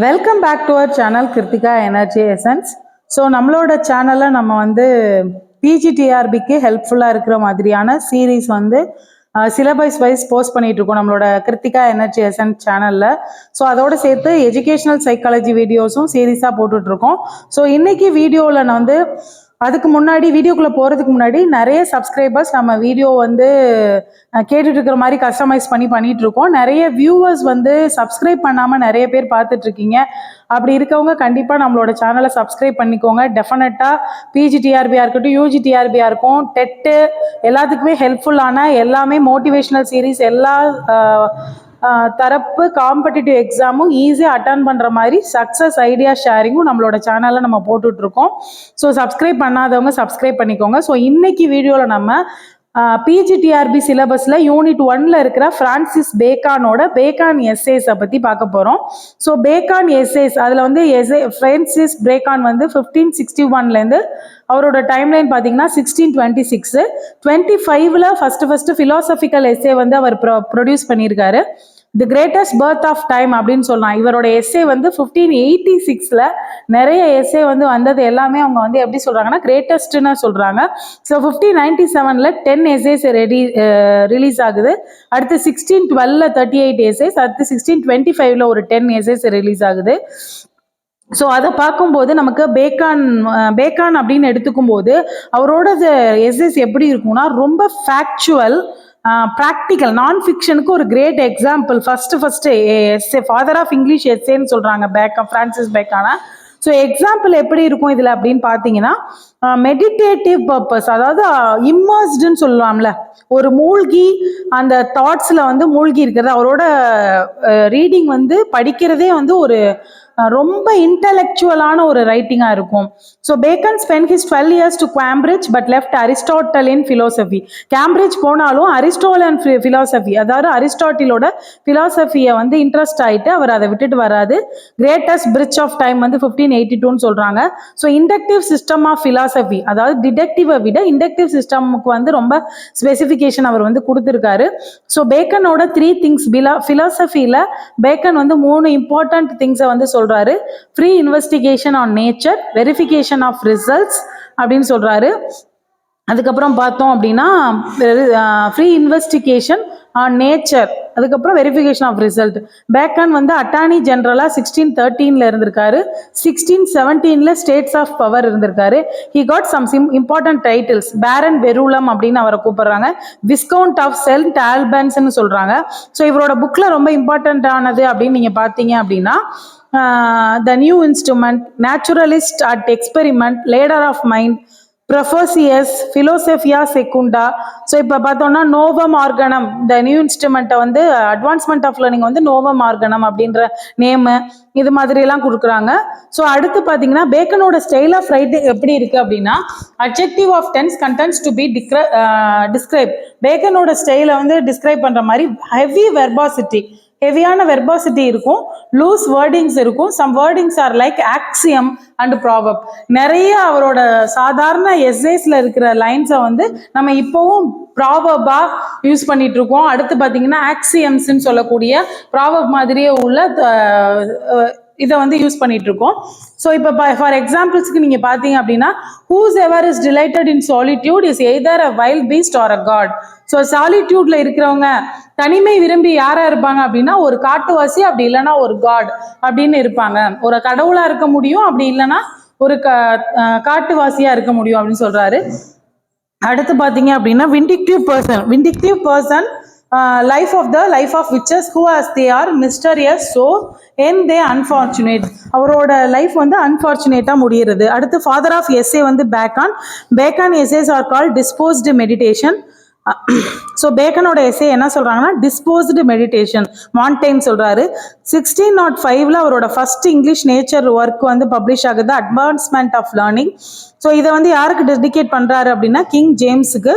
Welcome back to our channel Krithika energy essence. So நம்மளோட சேனலில் நம்ம வந்து பிஜிடிஆர்பிக்கு ஹெல்ப்ஃபுல்லாக இருக்கிற மாதிரியான சீரீஸ் வந்து சிலபஸ் வைஸ் போஸ்ட் பண்ணிட்டு இருக்கோம் நம்மளோட கிருத்திகா எனர்ஜி எசன்ஸ் சேனலில். ஸோ அதோடு சேர்த்து எஜுகேஷ்னல் சைக்காலஜி வீடியோஸும் சீரீஸாக போட்டுட்ருக்கோம். ஸோ இன்னைக்கு வீடியோவில் நான் வந்து அதுக்கு முன்னாடி வீடியோக்குள்ளே போகிறதுக்கு முன்னாடி நிறைய சப்ஸ்கிரைபர்ஸ் நம்ம வீடியோ வந்து கேட்டுட்டு இருக்கிற மாதிரி கஸ்டமைஸ் பண்ணிட்டு இருக்கோம். நிறைய வியூவர்ஸ் வந்து சப்ஸ்கிரைப் பண்ணாமல் நிறைய பேர் பார்த்துட்டு இருக்கீங்க. அப்படி இருக்கவங்க கண்டிப்பாக நம்மளோட சேனலை சப்ஸ்கிரைப் பண்ணிக்கோங்க. டெஃபினட்டாக பிஜிடிஆர்பியாக இருக்கட்டும், யூஜிடிஆர்பியாக இருக்கும், டெட்டு எல்லாத்துக்குமே ஹெல்ப்ஃபுல்லான எல்லாமே மோட்டிவேஷ்னல் சீரீஸ், எல்லா தரப்பு காம்படிட்டிவ் எக்ஸாமும் ஈஸியாக அட்டன் பண்ணுற மாதிரி சக்ஸஸ் ஐடியா ஷேரிங்கும் நம்மளோட சேனலில் நம்ம போட்டுட்ருக்கோம். ஸோ சப்ஸ்கிரைப் பண்ணாதவங்க சப்ஸ்கிரைப் பண்ணிக்கோங்க. ஸோ இன்னைக்கு வீடியோவில் நம்ம பிஜிடிஆர்பி சிலபஸில் யூனிட் 1ல் இருக்கிற ஃப்ரான்சிஸ் பேக்கானோட பேக்கான் எஸ்ஏஸை பற்றி பார்க்க போகிறோம். ஸோ பேக்கான் எஸ்ஏஸ் அதில் வந்து ஃப்ரான்சிஸ் பேக்கான் வந்து 1561லேருந்து அவரோட டைம்லைன் பார்த்தீங்கன்னா 1626. 25ல் ஃபஸ்ட்டு ஃபிலாசபிக்கல் எஸ்ஏ வந்து அவர் ப்ரொடியூஸ் பண்ணியிருக்காரு. The greatest birth of time அப்படின்னு சொல்லலாம். இவரோட எஸ்ஏ வந்து 1586ல் நிறைய எஸ்ஏ வந்து வந்தது எல்லாமே அவங்க வந்து எப்படி சொல்கிறாங்கன்னா கிரேட்டஸ்ட்னு சொல்கிறாங்க. ஸோ 1597ல் 10 எஸ்ஏஸ் ரிலீஸ் ஆகுது. அடுத்து 1612ல் 38 எஸ்ஏஸ், அடுத்து 1625ல் ஒரு 10 எஸ்ஏஸ் ரிலீஸ் ஆகுது. ஸோ அதை பார்க்கும்போது நமக்கு பேக்கான் அப்படின்னு எடுத்துக்கும் போது அவரோட எஸ்எஸ் எப்படி இருக்கும்னா ரொம்ப ஃபேக்சுவல், ப்ராக்டிக்கல், நான் ஃபிக்ஷனுக்கு ஒரு great example. First essay father of English எஸ்ஏன்னு சொல்கிறாங்க ஃப்ரான்சிஸ் பேக்கான. ஸோ எக்ஸாம்பிள் எப்படி இருக்கும் இதில் அப்படின்னு பார்த்தீங்கன்னா மெடிடேட்டிவ் பர்பஸ், அதாவது இம்மர்ஸ்டுன்னு சொல்லலாம்ல, ஒரு மூழ்கி அந்த தாட்ஸில் வந்து மூழ்கி இருக்கிறது. அவரோட ரீடிங் வந்து படிக்கிறதே வந்து ஒரு ரொம்ப இன்டலெக்சுவலான ஒரு ரைட்டிங்காக இருக்கும். So bacon spend his 12 years to Cambridge but left Aristotle in philosophy. Cambridge போனாலும் அரிஸ்டால் அண்ட் ஃபிலாசபி, அதாவது அரிஸ்டாட்டிலோட ஃபிலாசபியை வந்து இன்ட்ரெஸ்ட் ஆகிட்டு அவர் அதை விட்டுட்டு வராது. கிரேட்டஸ்ட் பிரிட்ஜ் ஆஃப் டைம் வந்து 1582ன்னு சொல்கிறாங்க. So inductive system of philosophy, அதாவது டிடக்டிவை விட இண்டக்டிவ் சிஸ்டமுக்கு வந்து ரொம்ப ஸ்பெசிஃபிகேஷன் அவர் வந்து கொடுத்துருக்காரு. ஸோ பேக்கனோட 3 திங்ஸ் ஃபிலாசபியில் பேக்கன் வந்து 3 இம்பார்ட்டன்ட் திங்ஸை வந்து சொல்றாரு. Free investigation on nature, verification of results அப்படின்னு சொல்றாரு. அதுக்கப்புறம் பார்த்தோம் அப்படின்னா ஃப்ரீ இன்வெஸ்டிகேஷன் ஆன் நேச்சர், அதுக்கப்புறம் வெரிஃபிகேஷன் ஆஃப் ரிசல்ட். பேக்கன் வந்து அட்டார்னி ஜெனரலாக 1613ல் இருந்திருக்காரு. 1617ல் ஸ்டேட்ஸ் ஆஃப் பவர் இருந்திருக்காரு. He got some important titles. Baron Verulam அப்படின்னு அவரை கூப்பிடுறாங்க. விஸ்கவுண்ட் ஆஃப் சென்ட் ஆல்பன்ஸ்ன்னு சொல்றாங்க. ஸோ இவரோட புக்கில் ரொம்ப இம்பார்ட்டன்ட் ஆனது அப்படின்னு நீங்கள் பார்த்தீங்க அப்படின்னா the new instrument, naturalist at experiment, ladder of mind, ப்ரொஃபோசியஸ், ஃபிலோசோஃபியா செகுண்டா. ஸோ இப்போ பார்த்தோம்னா நோவம் ஆர்கனம், த நியூ இன்ஸ்ட்ருமெண்ட்டை வந்து அட்வான்ஸ்மெண்ட் ஆஃப் லேர்னிங் வந்து நோவம் ஆர்கனம் அப்படின்ற நேமு, இது மாதிரியெல்லாம் கொடுக்குறாங்க. ஸோ அடுத்து பார்த்தீங்கன்னா பேக்கனோட ஸ்டைல் ஆஃப் ரைட்டிங் எப்படி இருக்குது அப்படின்னா adjective of dense contents to be describe. பேக்கனோட ஸ்டைலை வந்து டிஸ்கிரைப் பண்ணுற மாதிரி ஹெவியான வெர்பாசிட்டி இருக்கும், லூஸ் வேர்டிங்ஸ் இருக்கும். Some wordings are like axiom and proverb. நிறைய அவரோட சாதாரண எஸ்ஏஸ்ல இருக்கிற லைன்ஸை வந்து நம்ம இப்போவும் ப்ராவபா யூஸ் பண்ணிட்டு இருக்கோம். அடுத்து பார்த்தீங்கன்னா ஆக்சியம்ஸ்ன்னு சொல்லக்கூடிய ப்ராவப் மாதிரியே உள்ள இதை வந்து யூஸ் பண்ணிட்டு இருக்கோம். ஸோ இப்போ ஃபார் எக்ஸாம்பிள்ஸ்க்கு நீங்கள் பார்த்தீங்க அப்படின்னா whosoever is delighted in solitude is either a wild beast or a god. So சாலிட்யூட்ல இருக்கிறவங்க தனிமை விரும்பி யாரா இருப்பாங்க அப்படின்னா ஒரு காட்டுவாசி, அப்படி இல்லைன்னா ஒரு காட் அப்படின்னு இருப்பாங்க. ஒரு கடவுளா இருக்க முடியும், அப்படி இல்லைன்னா ஒரு காட்டுவாசியா இருக்க முடியும் அப்படின்னு சொல்றாரு. அடுத்து பார்த்தீங்க அப்படின்னா vindictive person life of witches who as they are mysterious so and they unfortunate. அவரோட லைஃப் வந்து அன்ஃபார்ச்சுனேட்டா முடிகிறது. அடுத்து ஃபாதர் ஆஃப் எஸ்ஏ வந்து Bacon essays are called dispersed meditation. So பேக்கனோட எஸ்ஏ என்ன சொல்றாங்கன்னா டிஸ்போஸ்டு மெடிடேஷன் மான்டைன் சொல்றாரு. 1605ல் அவரோட ஃபர்ஸ்ட் இங்கிலீஷ் நேச்சர் ஒர்க் வந்து பப்ளிஷ் ஆகுது, அட்வான்ஸ்மெண்ட் ஆஃப் லேர்னிங். ஸோ இதை வந்து யாருக்கு டெடிகேட் பண்றாரு அப்படின்னா கிங் ஜேம்ஸுக்கு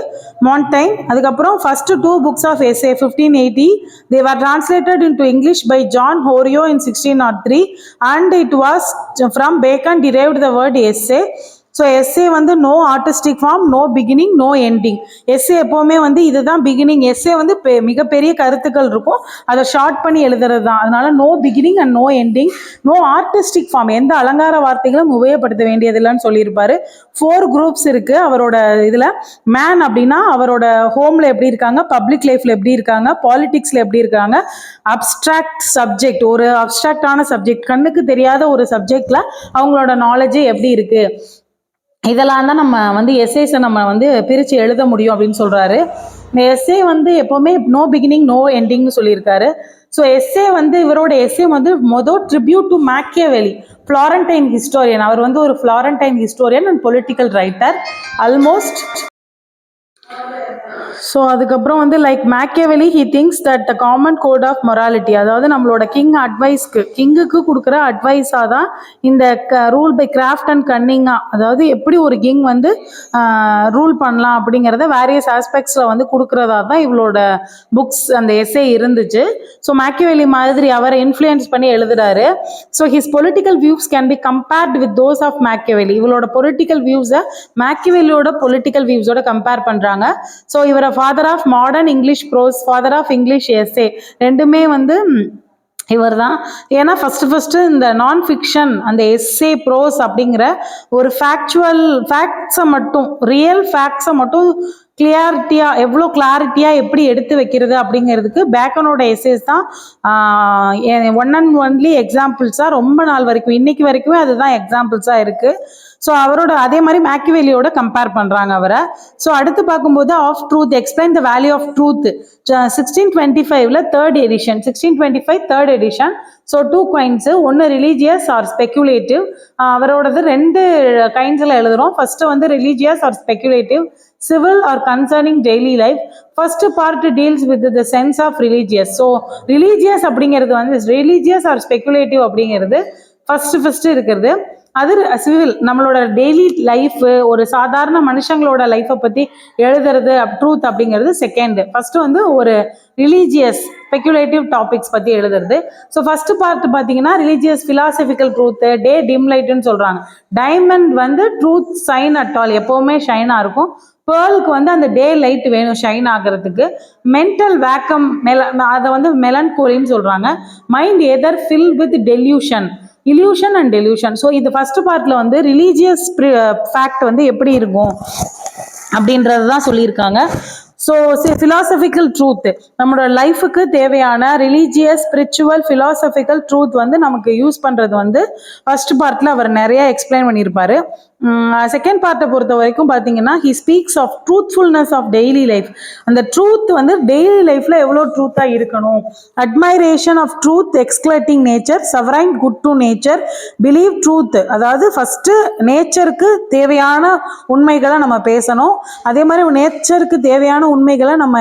மான்டைன். அதுக்கப்புறம் first 2 books of essay 1580 they were translated into English by John Horiot in 1603 and it was from Bacon derived the word essay. So essay வந்து no artistic form, no beginning, no ending. Essay எப்போவுமே வந்து இதுதான் beginning. S A வந்து மிகப்பெரிய கருத்துக்கள் இருக்கும், அதை short பண்ணி எழுதுறது தான். அதனால no beginning and no ending. No artistic form, எந்த அலங்கார வார்த்தைகளும் உபயோகப்படுத்த வேண்டியதில்லைன்னு சொல்லியிருப்பாரு. 4 குரூப்ஸ் இருக்கு அவரோட இதில். மேன் அப்படின்னா அவரோட ஹோமில் எப்படி இருக்காங்க, பப்ளிக் லைஃப்பில் எப்படி இருக்காங்க, பாலிடிக்ஸில் எப்படி இருக்காங்க, அப்ஸ்ட்ராக்ட் சப்ஜெக்ட், ஒரு அப்ஸ்ட்ராக்டான சப்ஜெக்ட், கண்ணுக்கு தெரியாத ஒரு சப்ஜெக்டில் அவங்களோட நாலேஜ் எப்படி இருக்குது, இதெல்லாம் தான் நம்ம வந்து எஸ்ஏஸை நம்ம வந்து பிரித்து எழுத முடியும் அப்படின்னு சொல்கிறாரு. இந்த எஸ்ஏ வந்து எப்போவுமே நோ பிகினிங் நோ எண்டிங்னு சொல்லியிருக்காரு. ஸோ எஸ்ஏ வந்து இவரோட எஸ்ஏ வந்து tribute to Machiavelli, Florentine historian. அவர் வந்து ஒரு Florentine historian and political writer almost. So அதுக்கப்புறம் வந்து like Machiavelli he thinks that the common code of morality, அதாவது நம்மளோட கிங்குக்கு கொடுக்குற அட்வைஸாக தான் இந்த ரூல் பை கிராஃப்ட் அண்ட் கன்னிங்காக, அதாவது எப்படி ஒரு கிங் வந்து ரூல் பண்ணலாம் அப்படிங்கிறத வேரியஸ் ஆஸ்பெக்ட்ஸில் வந்து கொடுக்குறதா தான் இவளோட புக்ஸ் அந்த எஸ்ஏ இருந்துச்சு. ஸோ மேக்கியவெலி மாதிரி அவரை இன்ஃப்ளூயன்ஸ் பண்ணி எழுதுறாரு. So his political views can be compared with those of Machiavelli. இவளோட பொலிட்டிக்கல் வியூஸை மேக்கியவெலியோட பொலிட்டிக்கல் வியூஸோட கம்பேர் பண்ணுறாங்க. ஸோ இவரை father of modern English prose, father of English essay ரெண்டுமே வந்து இவர் தான். ஏன்னா ஃபஸ்ட்டு இந்த நான் ஃபிக்ஷன் அந்த எஸ்ஏ ப்ரோஸ் அப்படிங்கிற ஒரு ஃபேக்ட்ஸை மட்டும், ரியல் ஃபேக்ட்ஸை மட்டும் எவ்வளோ கிளாரிட்டியாக எப்படி எடுத்து வைக்கிறது அப்படிங்கிறதுக்கு பேக்கனோட எஸ்ஏஸ் தான் ஒன் அண்ட் ஒன்லி எக்ஸாம்பிள்ஸாக ரொம்ப நாள் வரைக்கும், இன்னைக்கு வரைக்குமே அதுதான் எக்ஸாம்பிள்ஸாக இருக்குது. ஸோ அவரோட அதே மாதிரி மேக்கியவெலியோட கம்பேர் பண்ணுறாங்க அவரை. ஸோ அடுத்து பார்க்கும்போது of truth, explain the value of truth, 1625 3rd edition, 1625 3rd edition. So 2 coins, ஒன்று ரிலீஜியஸ் ஆர் ஸ்பெக்குலேட்டிவ். அவரோடது 2 கைண்ட்ஸில் எழுதுகிறோம். ஃபர்ஸ்ட் வந்து religious or speculative, civil or concerning daily life. First part deals with the sense of religious. So religious அப்படிங்கிறது வந்து religious or speculative அப்படிங்கிறது first இருக்கிறது. அது சிவில், நம்மளோட டெய்லி லைஃப், ஒரு சாதாரண மனுஷங்களோட லைஃப்பை பற்றி எழுதுறது ட்ரூத் அப்படிங்கிறது செகண்ட். ஃபர்ஸ்ட் வந்து ஒரு ரிலீஜியஸ் ஸ்பெக்குலேட்டிவ் டாபிக்ஸ் பற்றி எழுதுறது. ஸோ ஃபர்ஸ்ட் பார்ட் பார்த்தீங்கன்னா ரிலீஜியஸ் ஃபிலாசபிக்கல் ட்ரூத், டே டிம் லைட்னு சொல்கிறாங்க. டைமண்ட் வந்து ட்ரூத் சைன் அட் ஆல், எப்போவுமே ஷைனாக இருக்கும். பேர்லுக்கு வந்து அந்த டே லைட் வேணும் ஷைன் ஆகிறதுக்கு. மென்டல் வேக்கம், அதை வந்து மெலன்கோலின்னு சொல்கிறாங்க. Mind either fill with illusion and delusion. So இது ஃபர்ஸ்ட் பார்ட்ல வந்து ரிலீஜியஸ் ஃபேக்ட் வந்து எப்படி இருக்கும் அப்படின்றது தான் சொல்லியிருக்காங்க. ஸோ ஃபிலாசபிக்கல் ட்ரூத், நம்மளோட லைஃபுக்கு தேவையான ரிலீஜியஸ் ஸ்பிரிச்சுவல் ஃபிலாசபிக்கல் ட்ரூத் வந்து நமக்கு யூஸ் பண்ணுறது வந்து ஃபர்ஸ்ட் பார்ட்டில் அவர் நிறைய எக்ஸ்பிளைன் பண்ணியிருப்பாரு. செகண்ட் பார்ட்டை பொறுத்த வரைக்கும் பார்த்தீங்கன்னா he speaks of truthfulness of daily life. அந்த ட்ரூத் வந்து டெய்லி லைஃப்பில் எவ்வளோ ட்ரூத்தாக இருக்கணும். Admiration of truth, exalting nature, sovereign good to nature, believe truth. அதாவது ஃபஸ்ட்டு நேச்சருக்கு தேவையான உண்மைகளை நம்ம பேசணும், அதே மாதிரி நேச்சருக்கு தேவையான உண்மைகளை நம்ம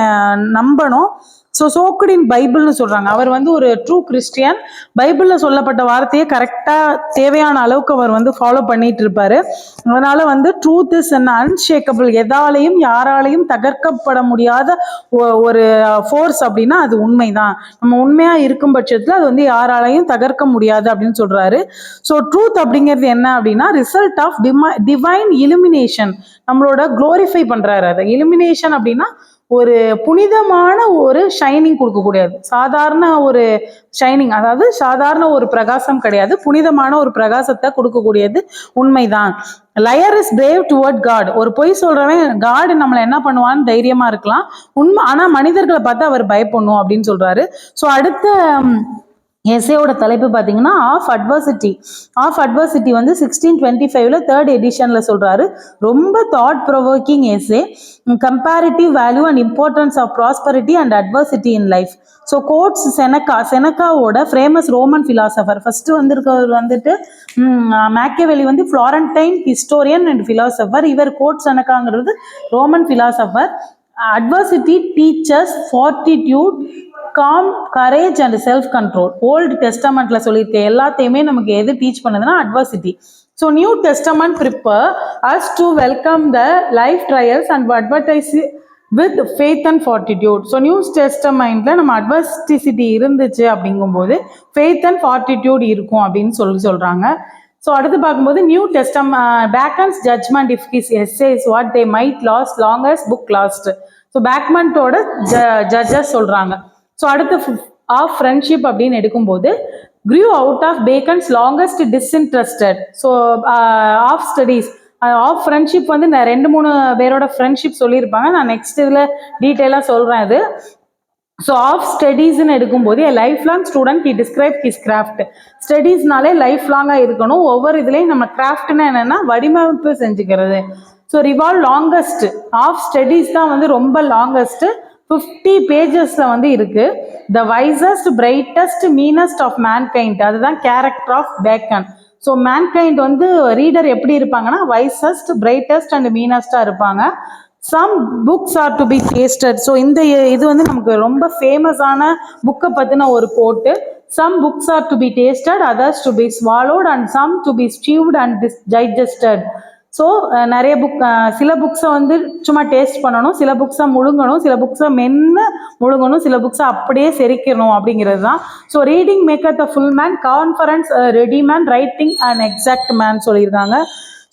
நம்பணும். ஸோ சோக்டு இன் பைபிள்னு சொல்கிறாங்க. அவர் வந்து ஒரு ட்ரூ கிறிஸ்டியன். பைபிளில் சொல்லப்பட்ட வார்த்தையை கரெக்டாக தேவையான அளவுக்கு அவர் வந்து ஃபாலோ பண்ணிட்டு இருப்பார். அதனால் வந்து ட்ரூத் இஸ் அன் அன்ஷேக்கபிள், எதாலையும் யாராலையும் தகர்க்கப்பட முடியாத ஒரு ஃபோர்ஸ் அப்படின்னா அது உண்மை தான். நம்ம உண்மையாக இருக்கும் பட்சத்தில் அது வந்து யாராலையும் தகர்க்க முடியாது அப்படின்னு சொல்கிறாரு. ஸோ ட்ரூத் அப்படிங்கிறது என்ன அப்படின்னா ரிசல்ட் ஆஃப் டிவைன் இலுமினேஷன். நம்மளோட க்ளோரிஃபை பண்ணுறாரு. அதை இலுமினேஷன் அப்படின்னா ஒரு புனிதமான ஒரு ஷைனிங் கொடுக்கக்கூடியது. சாதாரண ஒரு ஷைனிங், அதாவது சாதாரண ஒரு பிரகாசம் கிடையாது, புனிதமான ஒரு பிரகாசத்தை கொடுக்கக்கூடியது உண்மைதான். Liar is brave toward God. ஒரு பொய் சொல்றவன் காட் நம்மளை என்ன பண்ணுவான்னு தைரியமா இருக்கலாம் உண்மை, ஆனா மனிதர்களை பார்த்து அவர் பயப்படணும் அப்படின்னு சொல்றாரு. ஸோ அடுத்த எஸ்ஏயோட தலைப்பு பார்த்தீங்கன்னா ஆஃப் அட்வர்சிட்டி வந்து 1625 3rd எடிஷனில் சொல்கிறாரு. ரொம்ப thought provoking essay, comparative value and importance of prosperity and adversity in life. So quotes செனக்காவோட ஃபேமஸ் ரோமன் ஃபிலாசபர். ஃபர்ஸ்ட் வந்திருக்கவர் வந்துட்டு மேக்கியவெலி வந்து ஃப்ளாரண்டைன் ஹிஸ்டோரியன் அண்ட் ஃபிலாசபர். இவர் கோட் செனக்காங்கிறது Roman philosopher. Adversity teachers fortitude, calm, courage and self control. Old டெஸ்டமெண்ட்ல சொல்லியிருக்க எல்லாத்தையுமே நமக்கு எது டீச் பண்ணுதுன்னா adversity. So New Testament prepare us to welcome the life trials and advertise with faith and fortitude. So new டெஸ்டமெண்ட்ல நம்ம adversity இருந்துச்சு அப்படிங்கும்போது faith and fortitude இருக்கும் அப்படின்னு சொல்றாங்க. ஸோ அடுத்து பார்க்கும்போது New Testament Bacon's judgment if his essays what they might last longest book last. So பேக்மன்ட்டோட judges சொல்கிறாங்க. ஸோ அடுத்து ஆஃப் ஃப்ரெண்ட்ஷிப் அப்படின்னு எடுக்கும்போது grew out of Bacon's longest disinterested. So of studies of friendship வந்து நான் 2-3 பேரோட ஃப்ரெண்ட்ஷிப் சொல்லியிருப்பாங்க. நான் நெக்ஸ்ட் இதில் டீட்டெயிலாக சொல்கிறேன் அது. ஸோ ஆஃப் ஸ்டடீஸ்ன்னு எடுக்கும்போது life long student he describe his craft. ஸ்டடீஸ்னாலே லைஃப் லாங்காக இருக்கணும். ஒவ்வொரு இதுலேயும் நம்ம கிராஃப்ட்னா என்னென்னா வடிவமைப்பு செஞ்சுக்கிறது. So revolve longest of studies தான் வந்து ரொம்ப லாங்கஸ்ட் 50 பேஜஸ்ல வந்து இருக்கு. The wisest brightest meanest of mankind, அதுதான் character of Bacon. So mankind வந்து ரீடர் எப்படி இருப்பாங்கன்னா வைசஸ்ட் பிரைட்டஸ்ட் அண்ட் மீனஸ்டா இருப்பாங்க. Some books are to be tasted. So இந்த இது வந்து நமக்கு ரொம்ப ஃபேமஸான புக்கை பற்றின ஒரு quote. Some books are to be tasted, others to be swallowed and some to be stewed and digested. So நிறைய சில புக்ஸை வந்து சும்மா டேஸ்ட் பண்ணணும், சில புக்ஸை முழுங்கணும், சில புக்ஸை மென்று முழுங்கணும், சில புக்ஸை அப்படியே செரிக்கணும் அப்படிங்கிறது தான். So reading make up the full man, conference ready man, writing and exact man சொல்லியிருக்காங்க.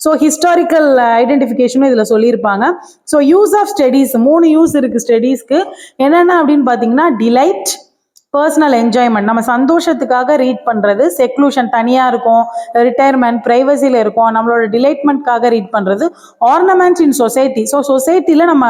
ஸோ ஹிஸ்டாரிக்கல் ஐடென்டிஃபிகேஷனும் இதில் சொல்லியிருப்பாங்க. So use of studies 3 use இருக்குது ஸ்டடீஸ்க்கு. என்னென்ன அப்படின்னு பார்த்தீங்கன்னா டிலைட், பர்சனல் என்ஜாய்மெண்ட், நம்ம சந்தோஷத்துக்காக ரீட் பண்ணுறது, செக்லூஷன் தனியாக இருக்கும், ரிட்டையர்மெண்ட் ப்ரைவசியில் இருக்கும், நம்மளோட டிலைட்மெண்ட்காக ரீட் பண்ணுறது, ஆர்னமெண்ட்ஸ் இன் சொசைட்டி. ஸோ சொசைட்டியில் நம்ம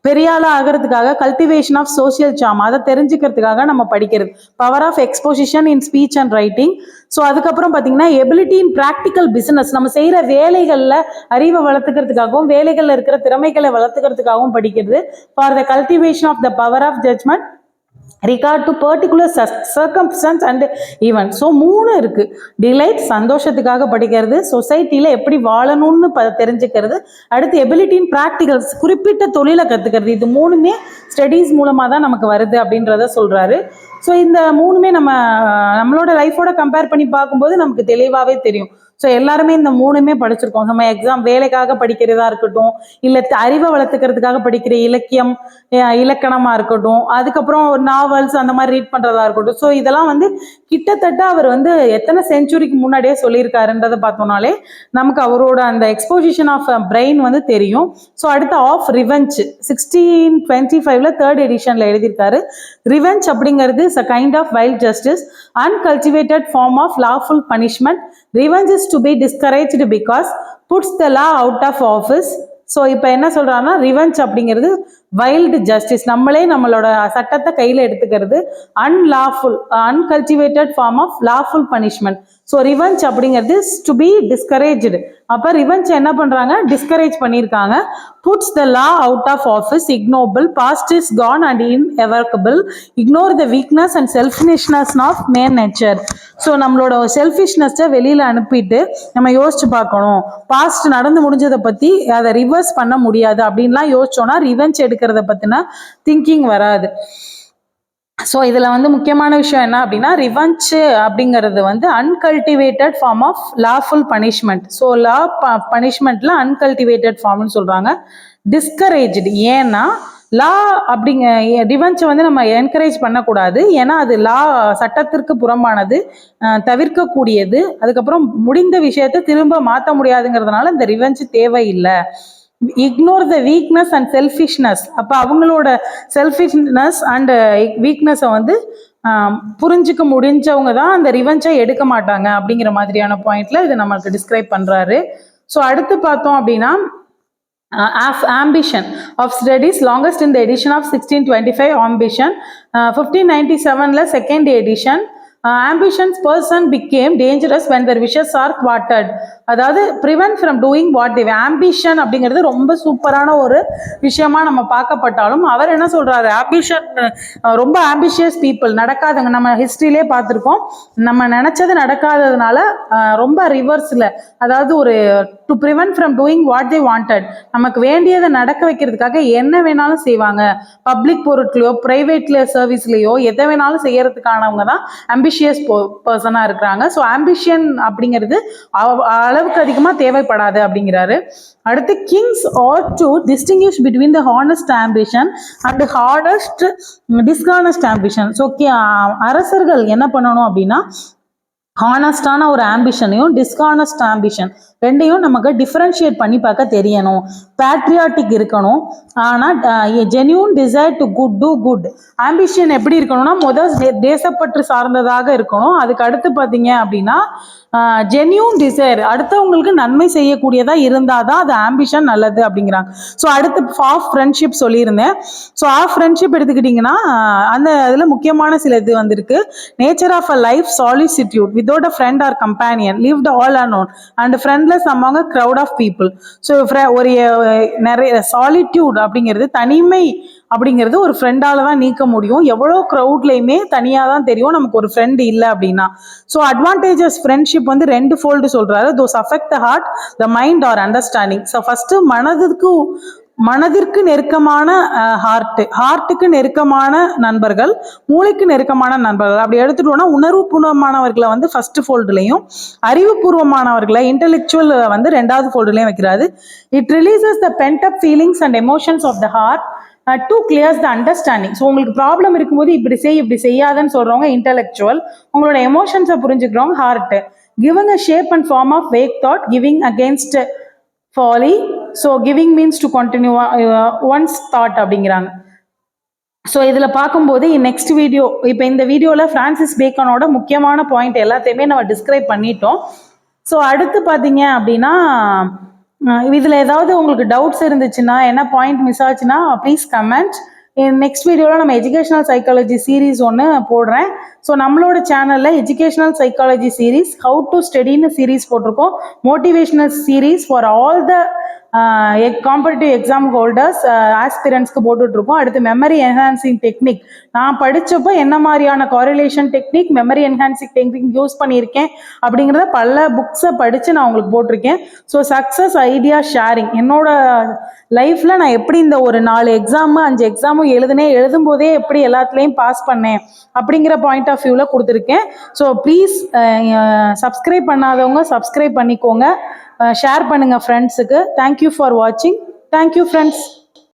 பெரிய ஆளாக ஆகிறதுக்காக, கல்டிவேஷன் ஆஃப் சோசியல் சாம் அதை தெரிஞ்சுக்கிறதுக்காக நம்ம படிக்கிறது, power of exposition in speech and writing. So அதுக்கப்புறம் பார்த்தீங்கன்னா எபிலிட்டி இன் ப்ராக்டிக்கல் பிஸ்னஸ், நம்ம செய்கிற வேலைகளில் அறிவை வளர்த்துக்கிறதுக்காகவும் வேலைகளில் இருக்கிற திறமைகளை வளர்த்துக்கிறதுக்காகவும் படிக்கிறது, for the cultivation of the power of judgment regard to particular circumstance and event. So 3 இருக்கு. டிலைட் சந்தோஷத்துக்காக படிக்கிறது, சொசைட்டியில் எப்படி வாழணும்னு தெரிஞ்சுக்கிறது, அடுத்து எபிலிட்டி இன் ப்ராக்டிகல்ஸ் குறிப்பிட்ட தொழிலை கற்றுக்கிறது. இது 3மே ஸ்டடீஸ் மூலமாக தான் நமக்கு வருது அப்படின்றத சொல்கிறாரு. ஸோ இந்த 3மே நம்மளோட லைஃபோட கம்பேர் பண்ணி பார்க்கும்போது நமக்கு தெளிவாகவே தெரியும். ஸோ எல்லாருமே இந்த 3மே படிச்சிருக்கோம். நம்ம எக்ஸாம் வேலைக்காக படிக்கிறதா இருக்கட்டும், இல்லை அறிவை வளர்த்துக்கிறதுக்காக படிக்கிற இலக்கியம் இலக்கணமாக இருக்கட்டும், அதுக்கப்புறம் நாவல்ஸ் அந்த மாதிரி ரீட் பண்ணுறதா இருக்கட்டும். ஸோ இதெல்லாம் வந்து கிட்டத்தட்ட அவர் வந்து எத்தனை செஞ்சுரிக்கு முன்னாடியே சொல்லியிருக்காருன்றதை பார்த்தோம்னாலே நமக்கு அவரோட அந்த எக்ஸ்போசிஷன் ஆஃப் பிரெயின் வந்து தெரியும். ஸோ அடுத்து ஆஃப் ரிவெஞ்ச் 1625 3rd எடிஷனில் எழுதியிருக்காரு. ரிவெஞ்ச் அப்படிங்கிறது is a kind of wild justice, uncultivated form of lawful punishment. Revenge is to be discouraged because puts the law out of office. So இப்போ என்ன சொல்கிறாங்கன்னா revenge அப்படிங்கிறது wild justice, நம்மளே நம்மளோட சட்டத்தை கையில் எடுத்துக்கிறது, unlawful uncultivated form of lawful punishment. So revenge அப்படிங்கிறது டு பி டிஸ்கரேஜ்டு. அப்போ ரிவெஞ்ச் என்ன பண்ணுறாங்க, டிஸ்கரேஜ் பண்ணியிருக்காங்க. Puts the law out of office, ignoble, past is gone and irrevocable, ignore the weakness and selfishness of man nature. So நம்மளோட செல்ஃபிஷ்னஸை வெளியில் அனுப்பிட்டு நம்ம யோசிச்சு பார்க்கணும். பாஸ்ட் நடந்து முடிஞ்சதை பற்றி அதை ரிவர்ஸ் பண்ண முடியாது அப்படின்லாம் யோசிச்சோன்னா ரிவெஞ்ச் எடுக்கிறத பற்றின திங்கிங் வராது. ஸோ இதில் வந்து முக்கியமான விஷயம் என்ன அப்படின்னா ரிவெஞ்ச் அப்படிங்கிறது வந்து uncultivated form of lawful punishment. So law பனிஷ்மெண்ட்ல அன்கல்டிவேட்டட் ஃபார்ம்னு சொல்கிறாங்க. டிஸ்கரேஜ்டு, ஏன்னா லா அப்படிங்க ரிவெஞ்சை வந்து நம்ம என்கரேஜ் பண்ணக்கூடாது, ஏன்னா அது லா சட்டத்திற்கு புறம்பானது, தவிர்க்கக்கூடியது, அதுக்கப்புறம் முடிந்த விஷயத்தை திரும்ப மாற்ற முடியாதுங்கிறதுனால இந்த ரிவெஞ்ச் தேவையில்லை. Ignore the weakness and selfishness, அப்போ அவங்களோட செல்ஃபிஷ்னஸ் அண்ட் வீக்னஸை வந்து புரிஞ்சுக்க முடிஞ்சவங்க தான் அந்த ரிவெஞ்சை எடுக்க மாட்டாங்க அப்படிங்கிற மாதிரியான பாயிண்ட்ல இதை நம்மளுக்கு டிஸ்கிரைப் பண்றாரு. ஸோ அடுத்து பார்த்தோம் அப்படின்னா ambition of studies, longest in the edition of 1625 ambition, 1597 second edition. Ambitions person became dangerous when their wishes are thwarted. அதாவது prevent from doing what they want. ambition அப்படிங்கிறது ரொம்ப சூப்பரான ஒரு விஷயமா நம்ம பார்க்கப்பட்டாலும் அவர் என்ன சொல்றாரு, ஆம்பிஷன் ரொம்ப ஆம்பிஷியஸ் பீப்புள் நடக்காதவங்க நம்ம ஹிஸ்டரியிலே பார்த்துருக்கோம். நம்ம நினைச்சது நடக்காததுனால ரொம்ப ரிவர்ஸ்ல, அதாவது ஒரு to prevent from doing what they wanted, நமக்கு வேண்டியதை நடக்க வைக்கிறதுக்காக என்ன வேணாலும் செய்வாங்க. பப்ளிக் பொருட்களையோ பிரைவேட்ல சர்வீஸ்லையோ எதை வேணாலும் செய்யறதுக்கானவங்க தான் ஆம்பிஷியஸ் பர்சனாக இருக்கிறாங்க. ஸோ ஆம்பிஷன் அப்படிங்கிறது அளவுக்கு அதிகமாக தேவைப்படாது அப்படிங்கிறாரு. அடுத்து kings are to distinguish between the honest ambition and honest dishonest ambition. So அரசர்கள் என்ன பண்ணணும் அப்படின்னா ஹானஸ்டான ஒரு ஆம்பிஷனையும் டிஸ்ஹானஸ்ட் ஆம்பிஷன் ரெண்டையும் நமக்கு டிஃபரன்ஷியேட் பண்ணி பார்க்க தெரியணும். பேட்ரியாட்டிக் இருக்கணும், ஆனால் genuine desire to do good. Ambition எப்படி இருக்கணும்னா முதல் தேசப்பற்று சார்ந்ததாக இருக்கணும். அதுக்கு அடுத்து பார்த்தீங்க அப்படின்னா ஜென்யூன் டிசைர், அடுத்தவங்களுக்கு நன்மை செய்யக்கூடியதாக இருந்தால் தான் அது ஆம்பிஷன் நல்லது அப்படிங்கிறாங்க. ஸோ அடுத்து ஆஃப் ஃப்ரெண்ட்ஷிப் சொல்லியிருந்தேன். ஸோ ஆஃப் ஃப்ரெண்ட்ஷிப் எடுத்துக்கிட்டிங்கன்னா அந்த இதில் முக்கியமான சில இது வந்திருக்கு. Nature of a life solicitude without a friend or companion, lived all alone and friendless among a crowd of people. So ஒரு நிறைய சாலிட்யூட் அப்படிங்கிறது, தனிமை அப்படிங்கிறது ஒரு ஃப்ரெண்டால தான் நீக்க முடியும். எவ்வளோ க்ரௌட்லையுமே தனியாக தான் தெரியும் நமக்கு ஒரு ஃப்ரெண்ட் இல்லை அப்படின்னா. ஸோ அட்வான்டேஜஸ் ஃப்ரெண்ட்ஷிப் வந்து 2 ஃபோல்டு சொல்றாரு. Those affect the heart, the mind or understanding. So first மனதிற்கு நெருக்கமான ஹார்ட்டுக்கு நெருக்கமான நண்பர்கள், மூளைக்கு நெருக்கமான நண்பர்கள். அப்படி எடுத்துட்டோம்னா உணர்வுபூர்வமானவர்களை வந்து ஃபர்ஸ்ட் ஃபோல்டுலையும், அறிவுபூர்வமானவர்களை இன்டெலெக்சுவல் வந்து 2வது ஃபோல்டுலையும் வைக்கிறாரு. It releases the pent up feelings and emotions of the heart to clears the understanding. So உங்களுக்கு ப்ராப்ளம் இருக்கும்போது இப்படி செய்யாதுன்னு சொல்றவங்க இன்டெலெக்சுவல், உங்களோட எமோஷன்ஸை புரிஞ்சுக்கிறவங்க heart. Giving a shape and form of vague thought, giving against folly. So giving means to continue once thought அப்படிங்கிறாங்க. So இதில் பார்க்கும்போது நெக்ஸ்ட் வீடியோ, இப்போ இந்த வீடியோவில் ஃப்ரான்சிஸ் பேக்கனோட முக்கியமான பாயிண்ட் எல்லாத்தையுமே நம்ம டிஸ்கிரைப் பண்ணிட்டோம். ஸோ அடுத்து பார்த்தீங்க அப்படின்னா இதில் ஏதாவது உங்களுக்கு டவுட்ஸ் இருந்துச்சுன்னா, என்ன பாயிண்ட் மிஸ் ஆச்சுன்னா ப்ளீஸ் கமெண்ட். நெக்ஸ்ட் வீடியோவில் நம்ம எஜுகேஷனல் சைக்காலஜி சீரீஸ் ஒன்று போடுறேன். ஸோ நம்மளோட சேனலில் educational psychology series, how to ஸ்டடின்னு சீரீஸ் போட்டிருக்கோம். Motivational series for all the competitive exam holders, ஆஸ்பிரன்ஸ்க்கு போட்டுட்ருக்கோம். அடுத்து மெமரி என்ஹான்சிங் டெக்னிக், நான் படித்தப்போ என்ன மாதிரியான correlation technique, memory enhancing technique use பண்ணியிருக்கேன் அப்படிங்கிறத பல புக்ஸை படித்து நான் உங்களுக்கு போட்டிருக்கேன். ஸோ சக்ஸஸ் ஐடியா ஷேரிங், என்னோட லைஃப்பில் நான் எப்படி இந்த ஒரு 4 எக்ஸாமு 5 எக்ஸாமும் எழுதும்போதே எப்படி எல்லாத்துலேயும் பாஸ் பண்ணேன் அப்படிங்கிற பாயிண்ட் ஆஃப் வியூவில் கொடுத்துருக்கேன். ஸோ ப்ளீஸ் சப்ஸ்கிரைப் பண்ணாதவங்க சப்ஸ்கிரைப் பண்ணிக்கோங்க, ஷேர் பண்ணுங்கள் ஃப்ரெண்ட்ஸுக்கு. தேங்க்யூ ஃபார் வாட்சிங். Thank you friends.